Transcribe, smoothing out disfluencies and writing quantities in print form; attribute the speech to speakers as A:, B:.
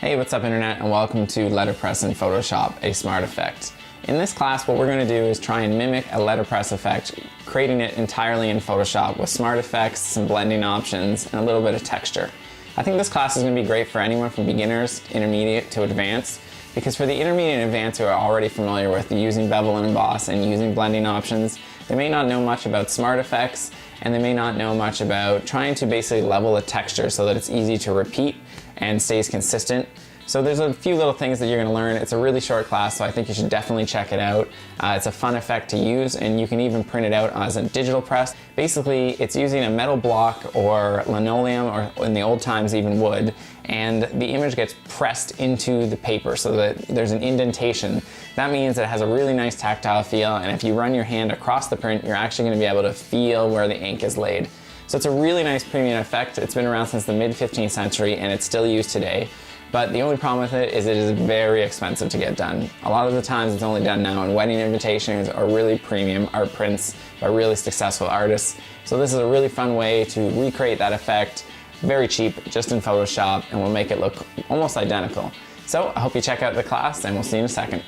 A: Hey, what's up internet, and welcome to Letterpress in Photoshop, a smart effect. In this class, what we're going to do is try and mimic a letterpress effect, creating it entirely in Photoshop with smart effects, some blending options, and a little bit of texture. I think this class is going to be great for anyone from beginners, intermediate, to advanced, because for the intermediate and advanced who are already familiar with using bevel and emboss and using blending options, they may not know much about smart effects, and they may not know much about trying to basically level a texture so that it's easy to repeat and stays consistent. So there's a few little things that you're going to learn. It's a really short class, so I think you should definitely check it out. It's a fun effect to use, and you can even print it out as a digital press. Basically, it's using a metal block or linoleum, or in the old times even wood, and the image gets pressed into the paper so that there's an indentation. That means it has a really nice tactile feel, and if you run your hand across the print, you're actually going to be able to feel where the ink is laid. So it's a really nice premium effect. It's been around since the mid-15th century, and it's still used today. But the only problem with it is very expensive to get done. A lot of the times it's only done now in wedding invitations or really premium art prints by really successful artists. So this is a really fun way to recreate that effect, very cheap, just in Photoshop, and will make it look almost identical. So I hope you check out the class, and we'll see you in a second.